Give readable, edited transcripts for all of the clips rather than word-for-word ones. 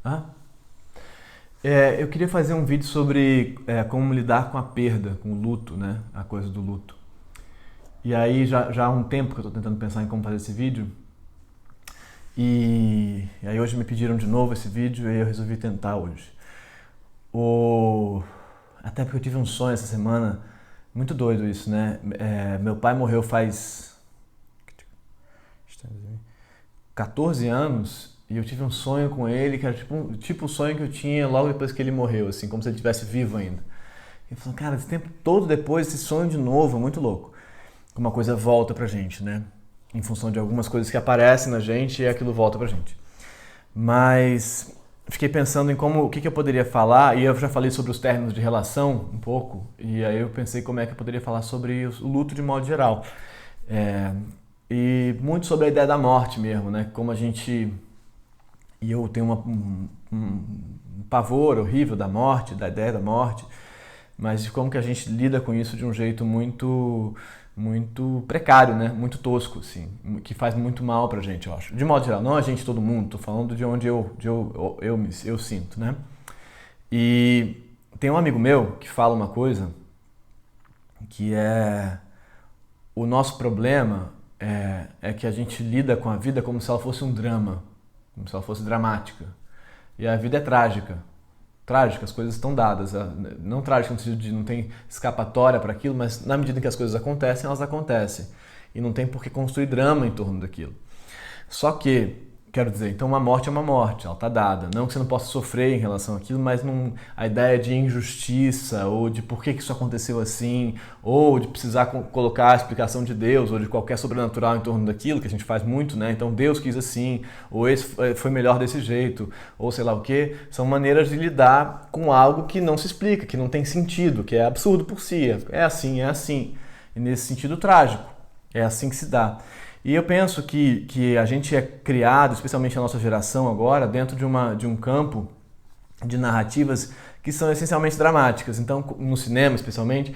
Ah, eu queria fazer um vídeo sobre como lidar com a perda, com o luto, né? A coisa do luto. E aí já há um tempo que eu estou tentando pensar em como fazer esse vídeo. E aí hoje me pediram de novo esse vídeo e eu resolvi tentar hoje. O... Até porque eu tive um sonho essa semana, muito doido isso, né? Meu pai morreu faz 14 anos e eu tive um sonho com ele que era tipo o sonho que eu tinha logo depois que ele morreu, assim, como se ele estivesse vivo ainda. E eu falei, cara, esse tempo todo depois, esse sonho de novo, é muito louco. Uma coisa volta pra gente, né? Em função de algumas coisas que aparecem na gente e aquilo volta pra gente. Mas fiquei pensando em o que eu poderia falar, e eu já falei sobre os términos de relação um pouco, e aí eu pensei como é que eu poderia falar sobre o luto de modo geral. É, e muito sobre a ideia da morte mesmo, né? Como a gente... E eu tenho um pavor horrível da morte, da ideia da morte, mas de como que a gente lida com isso de um jeito muito precário, né? Muito tosco, assim, que faz muito mal pra gente, eu acho. De modo geral, não a gente, todo mundo, tô falando de onde eu sinto, né? E tem um amigo meu que fala uma coisa que é o nosso problema é que a gente lida com a vida como se ela fosse um drama, como se ela fosse dramática. E a vida é trágica. Trágica, as coisas estão dadas. Não trágica no sentido de não tem escapatória para aquilo, mas na medida em que as coisas acontecem, elas acontecem. E não tem por que construir drama em torno daquilo. Só que, quero dizer, então uma morte é uma morte, ela está dada. Não que você não possa sofrer em relação àquilo, mas a ideia de injustiça, ou de por que isso aconteceu assim, ou de precisar colocar a explicação de Deus, ou de qualquer sobrenatural em torno daquilo, que a gente faz muito, né? Então Deus quis assim, ou esse foi melhor desse jeito, ou sei lá o quê, são maneiras de lidar com algo que não se explica, que não tem sentido, que é absurdo por si. É assim, é assim. E nesse sentido trágico. É assim que se dá. E eu penso que a gente é criado, especialmente a nossa geração agora, dentro de um campo de narrativas que são essencialmente dramáticas. Então, no cinema, especialmente,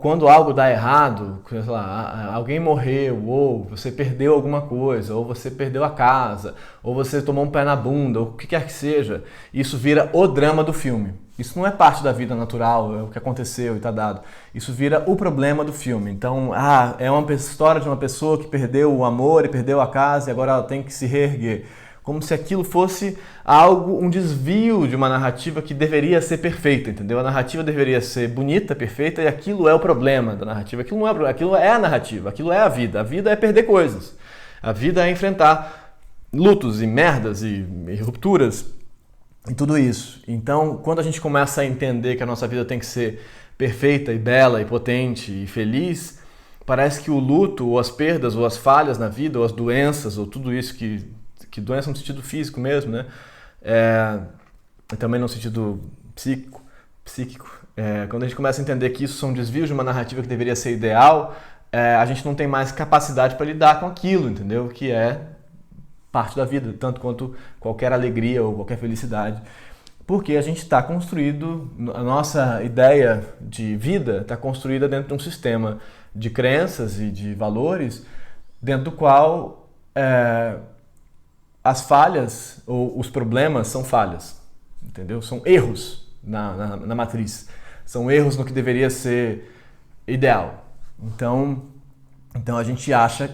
quando algo dá errado, sei lá, alguém morreu, ou você perdeu alguma coisa, ou você perdeu a casa, ou você tomou um pé na bunda, ou o que quer que seja, isso vira o drama do filme. Isso não é parte da vida natural, é o que aconteceu e está dado. Isso vira o problema do filme. Então, é uma história de uma pessoa que perdeu o amor e perdeu a casa e agora ela tem que se reerguer. Como se aquilo fosse algo, um desvio de uma narrativa que deveria ser perfeita, entendeu? A narrativa deveria ser bonita, perfeita, e aquilo é o problema da narrativa. Aquilo não é problema, aquilo é a narrativa, aquilo é a vida. A vida é perder coisas. A vida é enfrentar lutos e merdas e rupturas e tudo isso. Então, quando a gente começa a entender que a nossa vida tem que ser perfeita e bela e potente e feliz, parece que o luto, ou as perdas, ou as falhas na vida, ou as doenças, ou tudo isso que doença no sentido físico mesmo, né? Também no sentido psíquico. Quando a gente começa a entender que isso são desvios de uma narrativa que deveria ser ideal, a gente não tem mais capacidade para lidar com aquilo, entendeu? Que é parte da vida, tanto quanto qualquer alegria ou qualquer felicidade. Porque a gente está construído, a nossa ideia de vida está construída dentro de um sistema de crenças e de valores, dentro do qual as falhas ou os problemas são falhas, entendeu? São erros na matriz, são erros no que deveria ser ideal. Então a gente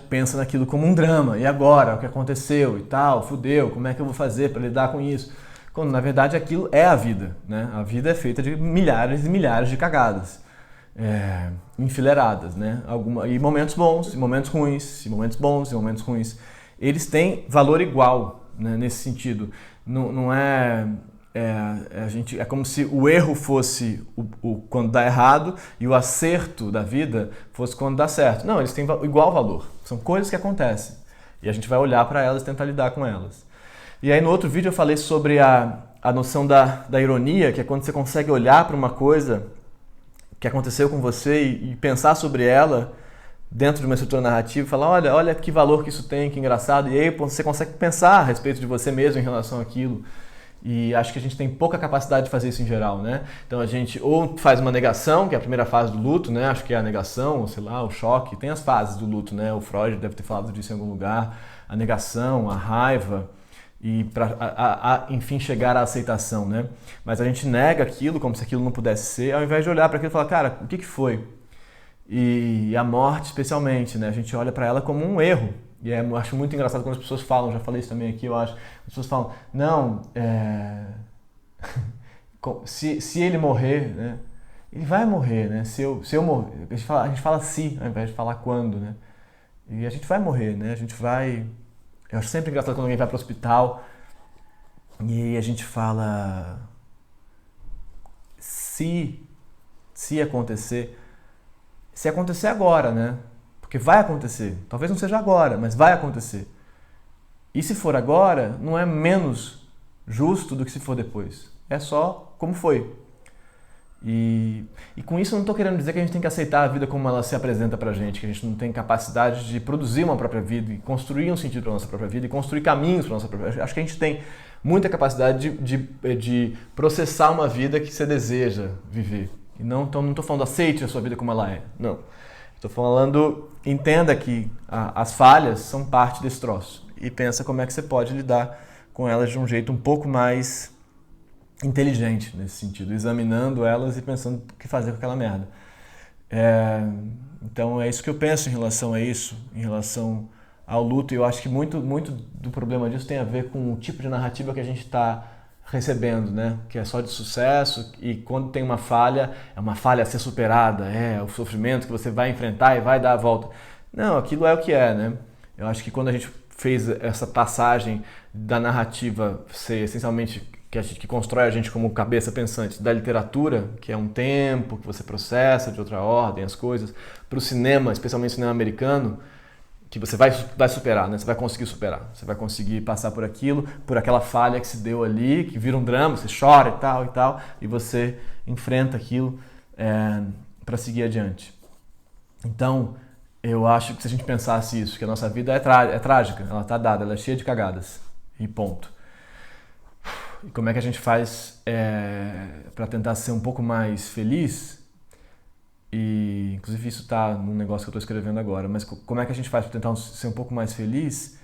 pensa naquilo como um drama. E agora? O que aconteceu e tal? Fudeu, como é que eu vou fazer para lidar com isso? Quando na verdade aquilo é a vida, né? A vida é feita de milhares e milhares de cagadas. Enfileiradas, né? E momentos bons, e momentos ruins, e momentos bons, e momentos ruins. Eles têm valor igual, né, nesse sentido. Não é, é como se o erro fosse quando dá errado e o acerto da vida fosse quando dá certo. Não, eles têm igual valor. São coisas que acontecem. E a gente vai olhar para elas e tentar lidar com elas. E aí no outro vídeo eu falei sobre a noção da ironia, que é quando você consegue olhar para uma coisa que aconteceu com você e pensar sobre ela dentro de uma estrutura narrativa e falar, olha que valor que isso tem, que engraçado, e aí você consegue pensar a respeito de você mesmo em relação àquilo. E acho que a gente tem pouca capacidade de fazer isso em geral, né? Então a gente ou faz uma negação, que é a primeira fase do luto, né? Acho que é a negação, ou sei lá, o choque, tem as fases do luto, né? O Freud deve ter falado disso em algum lugar, a negação, a raiva, e para enfim chegar à aceitação, né? Mas a gente nega aquilo como se aquilo não pudesse ser, ao invés de olhar para aquilo e falar, cara, o que foi? E a morte especialmente, né? A gente olha para ela como um erro. E eu acho muito engraçado quando as pessoas falam, já falei isso também aqui, eu acho, as pessoas falam, não, se ele morrer, né? Ele vai morrer, né? Se eu morrer, a gente fala se, ao invés de falar quando, né? E a gente vai morrer, né? A gente vai... Eu acho sempre engraçado quando alguém vai para o hospital e a gente fala se acontecer, se acontecer agora, né? Porque vai acontecer. Talvez não seja agora, mas vai acontecer. E se for agora, não é menos justo do que se for depois. É só como foi. E com isso eu não estou querendo dizer que a gente tem que aceitar a vida como ela se apresenta pra gente, que a gente não tem capacidade de produzir uma própria vida e construir um sentido para nossa própria vida e construir caminhos para nossa própria vida. Acho que a gente tem muita capacidade de processar uma vida que você deseja viver. E não estou falando aceite a sua vida como ela é, não. Estou falando, entenda que as falhas são parte desse troço e pensa como é que você pode lidar com elas de um jeito um pouco mais inteligente nesse sentido, examinando elas e pensando o que fazer com aquela merda. Então é isso que eu penso em relação a isso, em relação ao luto, e eu acho que muito do problema disso tem a ver com o tipo de narrativa que a gente está recebendo, né? Que é só de sucesso e quando tem uma falha, é uma falha a ser superada, é o sofrimento que você vai enfrentar e vai dar a volta. Não, aquilo é o que é, né? Eu acho que quando a gente fez essa passagem da narrativa ser essencialmente que constrói a gente como cabeça pensante da literatura, que é um tempo que você processa de outra ordem as coisas, para o cinema, especialmente o cinema americano, que você vai superar, né? Você vai conseguir superar, você vai conseguir passar por aquilo, por aquela falha que se deu ali, que vira um drama, você chora e tal, e você enfrenta aquilo para seguir adiante. Então, eu acho que se a gente pensasse isso, que a nossa vida é trágica, ela está dada, ela é cheia de cagadas, e ponto. E como é que a gente faz para tentar ser um pouco mais feliz? E, inclusive, isso está num negócio que eu estou escrevendo agora. Mas como é que a gente faz para tentar ser um pouco mais feliz?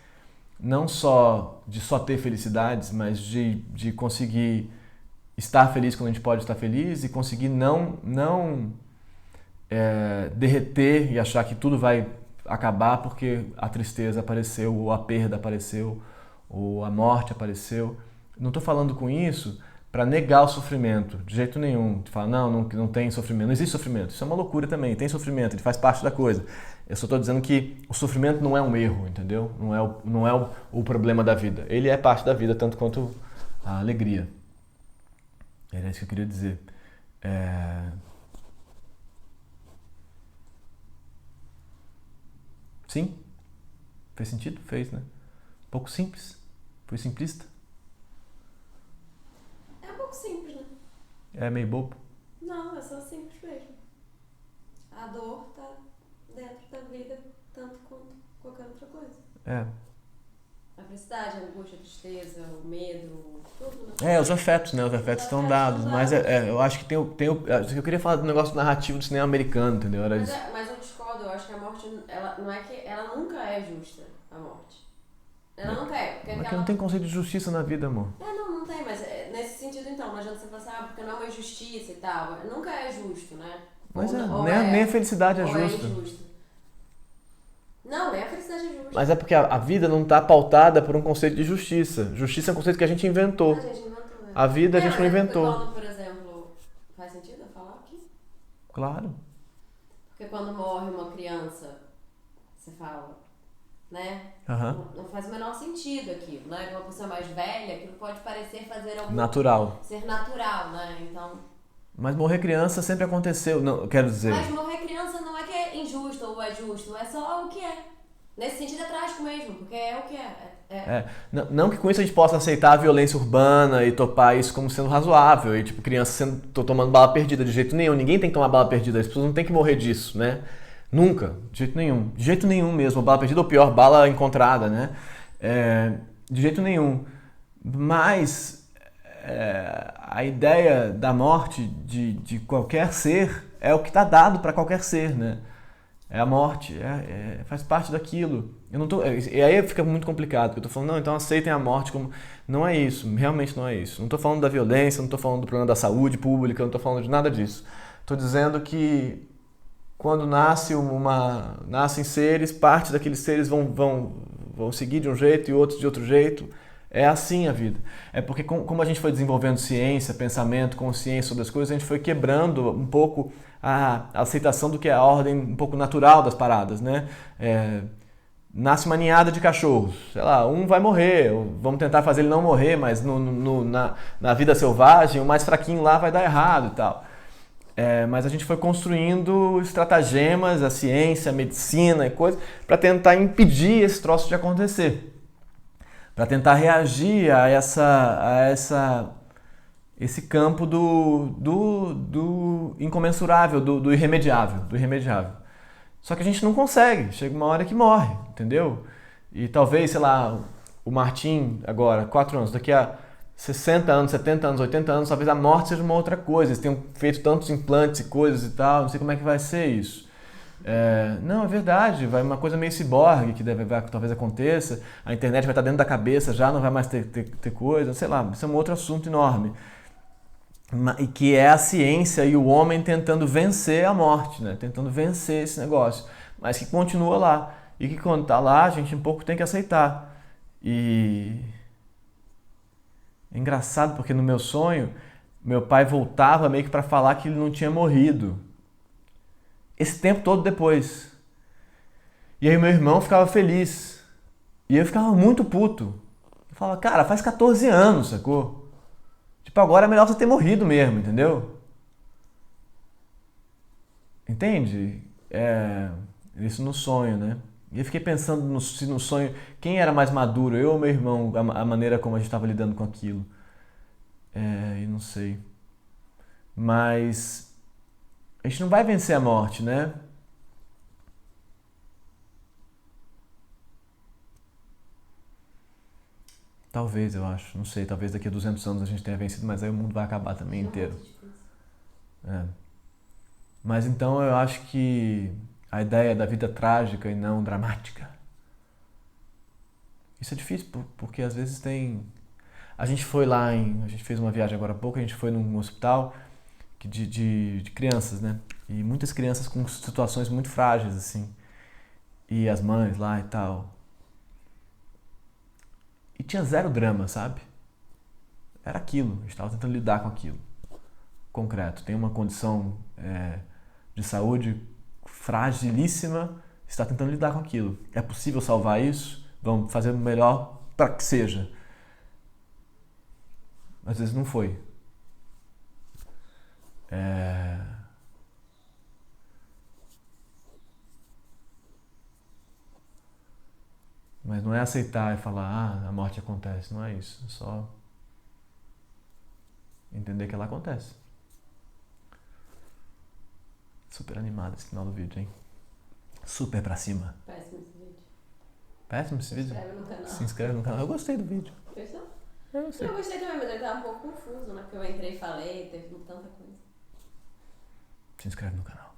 Não só de só ter felicidades, mas de conseguir estar feliz quando a gente pode estar feliz e conseguir não derreter e achar que tudo vai acabar porque a tristeza apareceu, ou a perda apareceu, ou a morte apareceu. Não estou falando com isso para negar o sofrimento, de jeito nenhum. De falar, não tem sofrimento, não existe sofrimento. Isso é uma loucura também, tem sofrimento, ele faz parte da coisa. Eu só estou dizendo que o sofrimento não é um erro, entendeu? Não é o problema da vida. Ele é parte da vida, tanto quanto a alegria. Era isso que eu queria dizer. Sim? Fez sentido? Fez, né? Um pouco simples. Foi simplista. Simples, né? É meio bobo? Não, é só simples mesmo. A dor tá dentro da vida tanto quanto qualquer outra coisa. A felicidade, a angústia, a tristeza, o medo, tudo. Né? Os afetos, né? Os afetos estão dados. Mas eu acho que eu queria falar do negócio narrativo do cinema americano, entendeu? Era isso. Mas eu discordo, eu acho que a morte, ela nunca é justa, a morte. Ela não é. Porque não tem conceito de justiça na vida, amor. Não tem, mas nesse sentido então, não adianta você falar assim, porque não é uma injustiça e tal. Nunca é justo, né? Mas nem a felicidade é justa. É injusta. Não, nem a felicidade é justa. Mas é porque a vida não está pautada por um conceito de justiça. Justiça é um conceito que a gente inventou. A gente inventou, né? A vida a gente não inventou. Quando, por exemplo, faz sentido eu falar aqui? Claro. Porque quando morre uma criança, você fala, né? Não faz o menor sentido aquilo, né? Uma pessoa mais velha, aquilo pode parecer fazer algum... Natural. Ser natural, né? Então... Mas morrer criança sempre aconteceu, não, quero dizer... Mas morrer criança não é que é injusto ou é justo, é só o que é. Nesse sentido é trágico mesmo, porque é o que é. Não que com isso a gente possa aceitar a violência urbana e topar isso como sendo razoável, e tipo, criança tomando bala perdida, de jeito nenhum. Ninguém tem que tomar bala perdida, as pessoas não têm que morrer disso, né? Nunca, de jeito nenhum. De jeito nenhum mesmo. Bala perdida ou pior, bala encontrada, né? De jeito nenhum. Mas a ideia da morte de qualquer ser é o que está dado para qualquer ser, né? É a morte, faz parte daquilo. Eu não tô, e aí fica muito complicado, porque eu tô falando, não, então aceitem a morte como... Não é isso, realmente não é isso. Não tô falando da violência, não tô falando do problema da saúde pública, não tô falando de nada disso. Tô dizendo que quando nascem seres, parte daqueles seres vão seguir de um jeito e outros de outro jeito. É assim a vida. É porque como a gente foi desenvolvendo ciência, pensamento, consciência sobre as coisas, a gente foi quebrando um pouco a aceitação do que é a ordem um pouco natural das paradas, né? Nasce uma ninhada de cachorros, sei lá, um vai morrer, vamos tentar fazer ele não morrer, mas na vida selvagem o mais fraquinho lá vai dar errado e tal. Mas a gente foi construindo estratagemas, a ciência, a medicina e coisas, para tentar impedir esse troço de acontecer. Para tentar reagir a esse campo do incomensurável, do irremediável. Só que a gente não consegue, chega uma hora que morre, entendeu? E talvez, sei lá, o Martim agora, 4 anos, daqui a 60 anos, 70 anos, 80 anos, talvez a morte seja uma outra coisa. Eles tenham feito tantos implantes e coisas e tal, não sei como é que vai ser isso. Não, é verdade, vai uma coisa meio ciborgue que talvez aconteça, a internet vai estar dentro da cabeça já, não vai mais ter coisa, sei lá, isso é um outro assunto enorme. E que é a ciência e o homem tentando vencer a morte, né? Tentando vencer esse negócio, mas que continua lá. E que quando está lá, a gente um pouco tem que aceitar. E é engraçado porque no meu sonho, meu pai voltava meio que para falar que ele não tinha morrido. Esse tempo todo depois. E aí meu irmão ficava feliz. E eu ficava muito puto. Eu falava, cara, faz 14 anos, sacou? Tipo, agora é melhor você ter morrido mesmo, entendeu? Entende? Isso no sonho, né? E eu fiquei pensando se no sonho, quem era mais maduro, eu ou meu irmão, a maneira como a gente estava lidando com aquilo. E não sei. Mas a gente não vai vencer a morte, né? Talvez, eu acho. Não sei, talvez daqui a 200 anos a gente tenha vencido, mas aí o mundo vai acabar também inteiro. Mas então eu acho que a ideia da vida trágica e não dramática. Isso é difícil, porque às vezes tem... A gente foi lá a gente fez uma viagem agora há pouco, a gente foi num hospital de crianças, né? E muitas crianças com situações muito frágeis, assim. E as mães lá e tal. E tinha zero drama, sabe? Era aquilo, a gente estava tentando lidar com aquilo. Concreto, tem uma condição de saúde fragilíssima, está tentando lidar com aquilo. É possível salvar isso? Vamos fazer o melhor para que seja. Às vezes não foi. Mas não é aceitar e falar, a morte acontece, não é isso. É só entender que ela acontece. Super animado esse final do vídeo, hein? Super pra cima. Péssimo esse vídeo. Péssimo esse vídeo? Se inscreve no canal. Se inscreve no canal. Eu gostei do vídeo. Gostou? Eu gostei. Eu gostei também, mas ele tava um pouco confuso, né? Porque eu entrei e falei, teve tanta coisa. Se inscreve no canal.